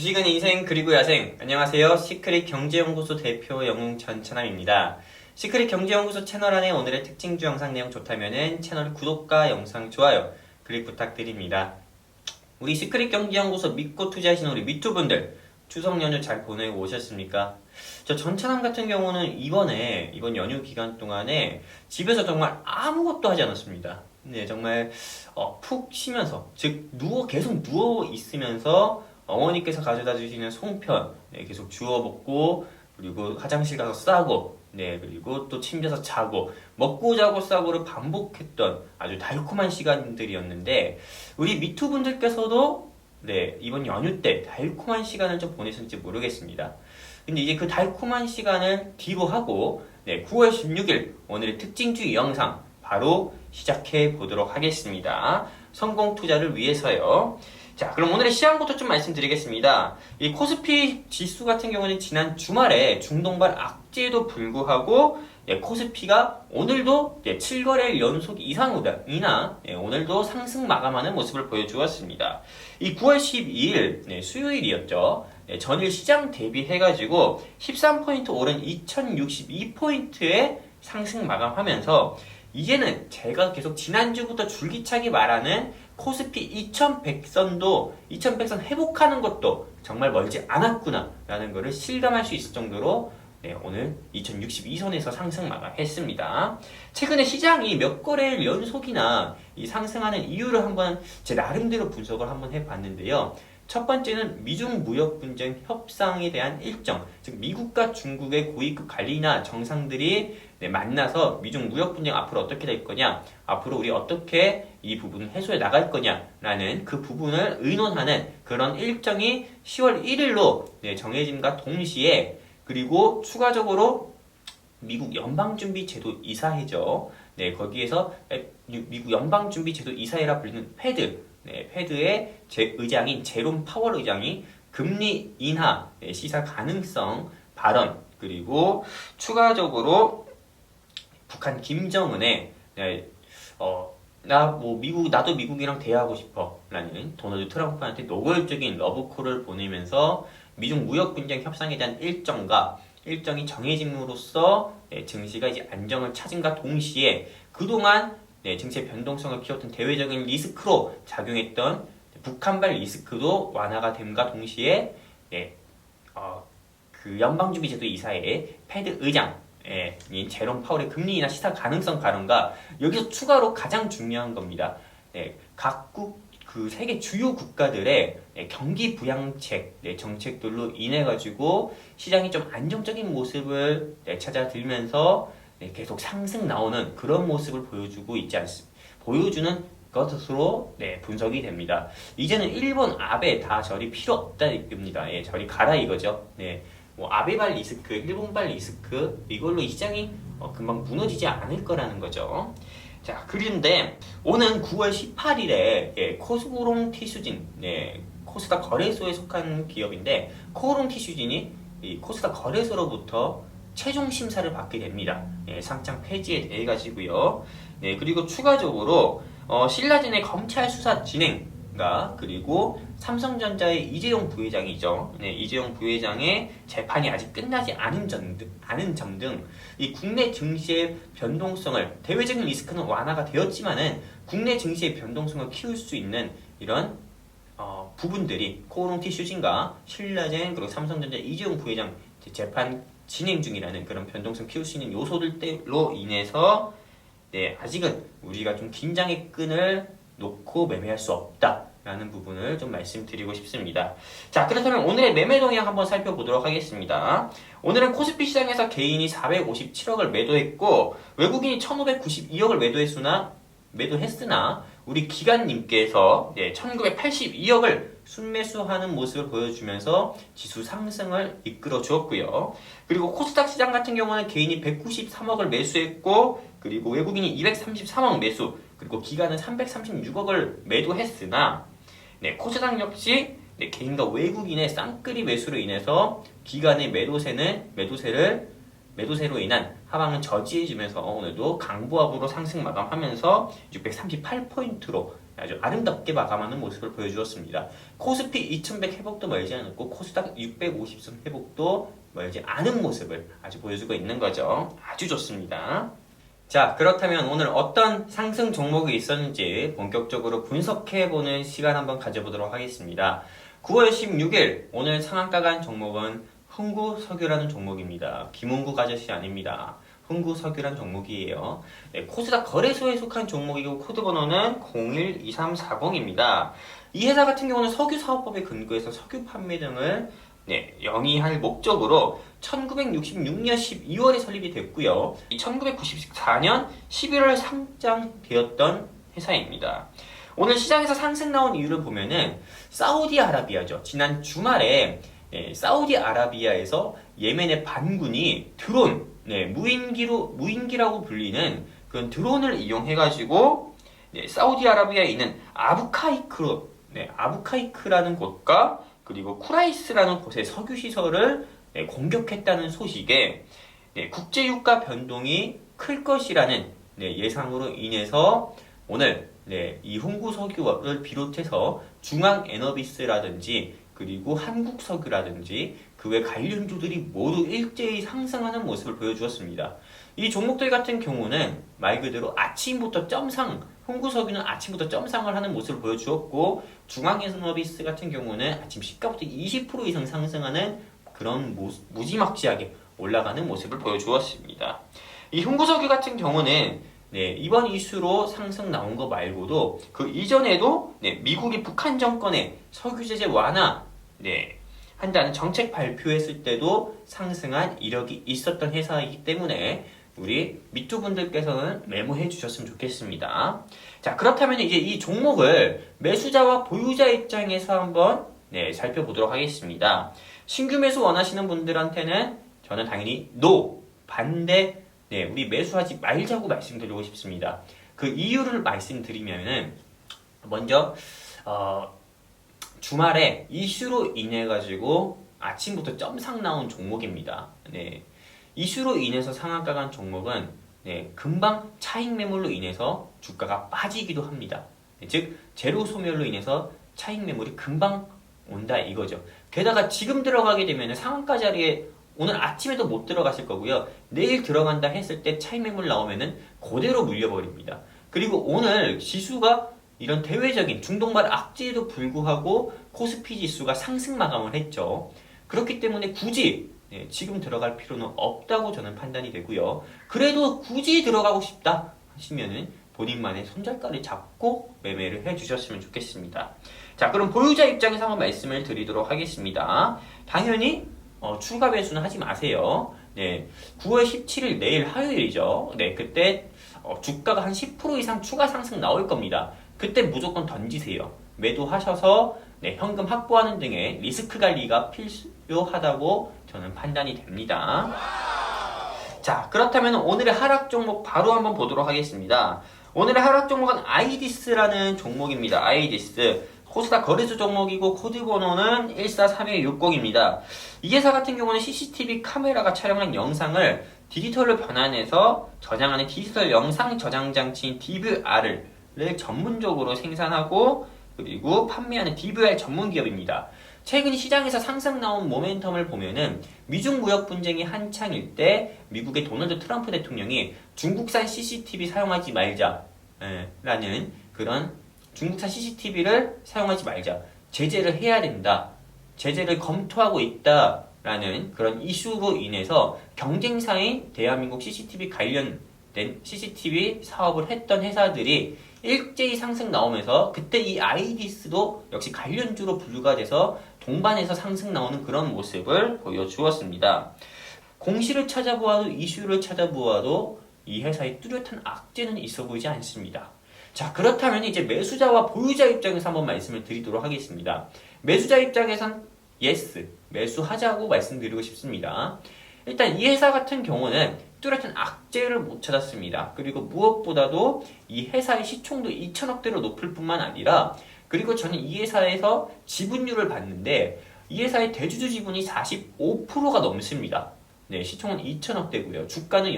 주식은 인생 그리고 야생. 안녕하세요. 시크릿 경제연구소 대표 영웅 전찬남입니다. 시크릿 경제연구소 채널 안에 오늘의 특징주 영상 내용 좋다면은 채널 구독과 영상 좋아요 클릭 부탁드립니다. 우리 시크릿 경제연구소 믿고 투자하시는 우리 미투분들 추석 연휴 잘 보내고 오셨습니까? 저 전찬남 같은 경우는 이번 연휴 기간 동안에 집에서 정말 아무것도 하지 않았습니다. 네, 정말 푹 쉬면서, 즉 계속 누워 있으면서 어머니께서 가져다 주시는 송편 계속 주워 먹고, 그리고 화장실 가서 싸고, 그리고 또 침대에서 자고, 먹고 자고 싸고를 반복했던 아주 달콤한 시간들이었는데, 우리 미투분들께서도 이번 연휴 때 달콤한 시간을 좀 보내셨는지 모르겠습니다. 근데 이제 그 달콤한 시간을 뒤로 하고 9월 16일 오늘의 특징주 영상 바로 시작해 보도록 하겠습니다. 성공 투자를 위해서요. 자, 그럼 오늘의 시황부터 좀 말씀드리겠습니다. 이 코스피 지수 같은 경우는 지난 주말에 중동발 악재에도 불구하고 코스피가 오늘도 7거래일 연속 이상이나 오늘도 상승 마감하는 모습을 보여주었습니다. 이 9월 12일 수요일이었죠. 전일 시장 대비해가지고 13포인트 오른 2062포인트의 상승 마감하면서 이제는 제가 계속 지난주부터 줄기차게 말하는 코스피 2100선 회복하는 것도 정말 멀지 않았구나 라는 것을 실감할 수 있을 정도로 오늘 2062선에서 상승 마감했습니다. 최근에 시장이 몇 거래일 연속이나 이 상승하는 이유를 한번 제 나름대로 분석을 한번 해봤는데요. 첫 번째는 미중 무역 분쟁 협상에 대한 일정, 즉 미국과 중국의 고위급 관리나 정상들이 만나서 미중 무역 분쟁 앞으로 어떻게 될 거냐, 앞으로 우리 어떻게 이 부분을 해소해 나갈 거냐라는 그 부분을 의논하는 그런 일정이 10월 1일로 정해짐과 동시에, 그리고 추가적으로 미국 연방준비제도 이사회죠. 거기에서 미국 연방준비제도 이사회라 불리는 패드, 패드의 의장인 제롬 파월 의장이 금리 인하 시사 가능성 발언, 그리고 추가적으로 북한 김정은의 나도 미국이랑 대화하고 싶어 라는 도널드 트럼프한테 노골적인 러브콜을 보내면서 미중 무역 분쟁 협상에 대한 일정이 정해짐으로써 증시가 이제 안정을 찾음과 동시에 그동안 증시의 변동성을 키웠던 대외적인 리스크로 작용했던 북한발 리스크도 완화가 됨과 동시에 그 연방준비제도 이사회의 패드 의장인 제롬 파월의 금리 인하 시사 가능성 발언과 여기서 추가로 가장 중요한 겁니다. 각국 그 세계 주요 국가들의 경기 부양책 정책들로 인해 가지고 시장이 좀 안정적인 모습을 찾아들면서 계속 상승 나오는 그런 모습을 보여주는 것으로 분석이 됩니다. 이제는 일본 아베 다 저리 필요 없다 이겁니다. 저리 가라 이거죠. 아베발 리스크, 일본발 리스크 이걸로 이 시장이 금방 무너지지 않을 거라는 거죠. 자, 그런데 오는 9월 18일에 코스모롱 티슈진, 코스닥 거래소에 속한 기업인데 코오롱 티슈진이 이 코스닥 거래소로부터 최종 심사를 받게 됩니다. 상장 폐지에 대해 가지고요. 그리고 추가적으로 신라진의 검찰 수사 진행과 그리고 삼성전자의 이재용 부회장이죠. 이재용 부회장의 재판이 아직 끝나지 않은 점 등 이 국내 증시의 변동성을, 대외적인 리스크는 완화가 되었지만은 국내 증시의 변동성을 키울 수 있는 이런 부분들이 코오롱 티슈진과 신라젠 그리고 삼성전자 이재용 부회장 재판 진행 중이라는 그런 변동성 키울 수 있는 요소들로 인해서 아직은 우리가 좀 긴장의 끈을 놓고 매매할 수 없다라는 부분을 좀 말씀드리고 싶습니다. 자, 그렇다면 오늘의 매매 동향 한번 살펴보도록 하겠습니다. 오늘은 코스피 시장에서 개인이 457억을 매도했고 외국인이 1592억을 매도했으나 우리 기관님께서 1982억을 순매수하는 모습을 보여주면서 지수 상승을 이끌어 주었고요. 그리고 코스닥 시장 같은 경우는 개인이 193억을 매수했고, 그리고 외국인이 233억 매수, 그리고 기관은 336억을 매도했으나 코스닥 역시 개인과 외국인의 쌍끌이 매수로 인해서 기관의 매도세로 인한 하방은 저지해주면서 오늘도 강보합으로 상승 마감하면서 638포인트로 아주 아름답게 마감하는 모습을 보여주었습니다. 코스피 2100 회복도 멀지 않았고 코스닥 650선 회복도 멀지 않은 모습을 아주 보여주고 있는 거죠. 아주 좋습니다. 자, 그렇다면 오늘 어떤 상승 종목이 있었는지 본격적으로 분석해보는 시간 한번 가져보도록 하겠습니다. 9월 16일 오늘 상한가 간 종목은 흥구석유라는 종목입니다. 김흥국 아저씨 아닙니다. 흥구석유란 종목이에요. 네, 코스닥 거래소에 속한 종목이고 코드 번호는 012340입니다. 이 회사 같은 경우는 석유사업법에 근거해서 석유 판매 등을 영위할 목적으로 1966년 12월에 설립이 됐고요. 1994년 11월 상장되었던 회사입니다. 오늘 시장에서 상승 나온 이유를 보면은 사우디아라비아죠. 지난 주말에 사우디아라비아에서 예멘의 반군이 드론, 무인기라고 불리는 그런 드론을 이용해가지고 사우디아라비아에 있는 아부카이크라는 곳과 그리고 쿠라이스라는 곳의 석유 시설을 공격했다는 소식에 국제유가 변동이 클 것이라는 예상으로 인해서 오늘 이 흥구석유를 비롯해서 중앙에너비스라든지 그리고 한국석유라든지 그 외 관련주들이 모두 일제히 상승하는 모습을 보여주었습니다. 이 종목들 같은 경우는 말 그대로 아침부터 점상, 흥구석유는 아침부터 점상을 하는 모습을 보여주었고 중앙에너비스 같은 경우는 아침 시가부터 20% 이상 상승하는 그런 무지막지하게 올라가는 모습을 보여주었습니다. 이 흥구석유 같은 경우는 이번 이슈로 상승 나온 거 말고도 그 이전에도 미국이 북한 정권의 석유 제재 완화 한다는 정책 발표했을 때도 상승한 이력이 있었던 회사이기 때문에 우리 미투분들께서는 메모해 주셨으면 좋겠습니다. 자, 그렇다면 이제 이 종목을 매수자와 보유자 입장에서 한번 살펴보도록 하겠습니다. 신규 매수 원하시는 분들한테는 저는 당연히 반대, 우리 매수하지 말자고 말씀드리고 싶습니다. 그 이유를 말씀드리면은 먼저 주말에 이슈로 인해 가지고 아침부터 점상 나온 종목입니다. 이슈로 인해서 상한가 간 종목은 금방 차익 매물로 인해서 주가가 빠지기도 합니다. 즉 제로 소멸로 인해서 차익 매물이 금방 온다 이거죠. 게다가 지금 들어가게 되면 상한가 자리에 오늘 아침에도 못 들어가실 거고요. 내일 들어간다 했을 때 차익 매물 나오면은 그대로 물려버립니다. 그리고 오늘 지수가 이런 대외적인 중동발 악재에도 불구하고 코스피 지수가 상승 마감을 했죠. 그렇기 때문에 굳이 지금 들어갈 필요는 없다고 저는 판단이 되고요. 그래도 굳이 들어가고 싶다 하시면은 본인만의 손절가를 잡고 매매를 해주셨으면 좋겠습니다. 자, 그럼 보유자 입장에서 한번 말씀을 드리도록 하겠습니다. 당연히 추가 매수는 하지 마세요. 9월 17일 내일 화요일이죠. 그때 주가가 한 10% 이상 추가 상승 나올 겁니다. 그때 무조건 던지세요. 매도하셔서 현금 확보하는 등의 리스크 관리가 필요하다고 저는 판단이 됩니다. 자, 그렇다면 오늘의 하락 종목 바로 한번 보도록 하겠습니다. 오늘의 하락 종목은 아이디스라는 종목입니다. 아이디스. 코스닥 거래소 종목이고 코드 번호는 143160입니다. 이 회사 같은 경우는 CCTV 카메라가 촬영한 영상을 디지털로 변환해서 저장하는 디지털 영상 저장 장치인 DVR을 전문적으로 생산하고 그리고 판매하는 DVR 전문 기업입니다. 최근 시장에서 상승 나온 모멘텀을 보면은 미중 무역 분쟁이 한창일 때 미국의 도널드 트럼프 대통령이 중국산 CCTV 사용하지 말자 라는 그런 중국산 CCTV를 사용하지 말자, 제재를 해야 된다, 제재를 검토하고 있다라는 그런 이슈로 인해서 경쟁사인 대한민국 CCTV 관련된 CCTV 사업을 했던 회사들이 일제히 상승 나오면서 그때 이 아이디스도 역시 관련주로 분류가 돼서 동반해서 상승 나오는 그런 모습을 보여주었습니다. 공시를 찾아보아도 이슈를 찾아보아도 이 회사의 뚜렷한 악재는 있어 보이지 않습니다. 자, 그렇다면 이제 매수자와 보유자 입장에서 한번 말씀을 드리도록 하겠습니다. 매수자 입장에선 yes, 매수하자고 말씀드리고 싶습니다. 일단 이 회사 같은 경우는 뚜렷한 악재를 못 찾았습니다. 그리고 무엇보다도 이 회사의 시총도 2천억대로 높을 뿐만 아니라 그리고 저는 이 회사에서 지분율을 봤는데 이 회사의 대주주 지분이 45%가 넘습니다. 시총은 2천억대고요. 주가는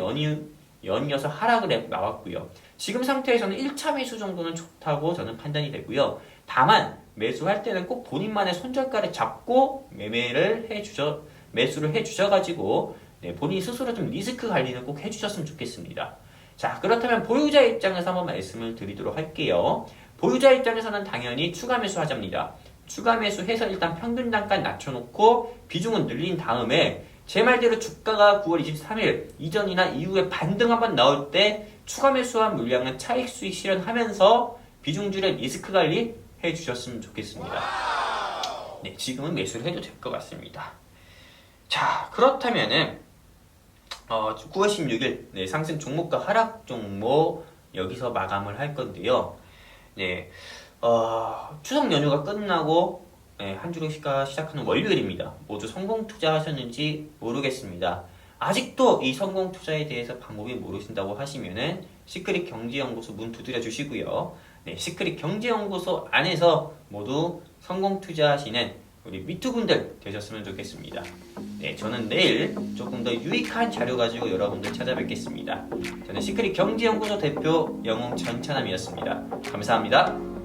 연이어서 하락을 나왔고요. 지금 상태에서는 1차 매수 정도는 좋다고 저는 판단이 되고요. 다만 매수할 때는 꼭 본인만의 손절가를 잡고 매수를 해주셔가지고 본인 스스로 좀 리스크 관리는 꼭 해주셨으면 좋겠습니다. 자, 그렇다면 보유자 입장에서 한번 말씀을 드리도록 할게요. 보유자 입장에서는 당연히 추가 매수 하자입니다. 추가 매수해서 일단 평균 단가 낮춰놓고 비중은 늘린 다음에 제 말대로 주가가 9월 23일 이전이나 이후에 반등 한번 나올 때 추가 매수한 물량은 차익 수익 실현하면서 비중줄의 리스크 관리 해주셨으면 좋겠습니다. 네, 지금은 매수를 해도 될 것 같습니다. 자, 그렇다면은 9월 16일 상승 종목과 하락 종목 여기서 마감을 할 건데요. 네, 추석 연휴가 끝나고 한 주가 시작하는 월요일입니다. 모두 성공 투자하셨는지 모르겠습니다. 아직도 이 성공 투자에 대해서 방법이 모르신다고 하시면은 시크릿 경제연구소 문 두드려 주시고요. 네, 시크릿 경제연구소 안에서 모두 성공 투자하시는 우리 미투분들 되셨으면 좋겠습니다. 네, 저는 내일 조금 더 유익한 자료 가지고 여러분들 찾아뵙겠습니다. 저는 시크릿 경제연구소 대표 영웅 전찬남이었습니다. 감사합니다.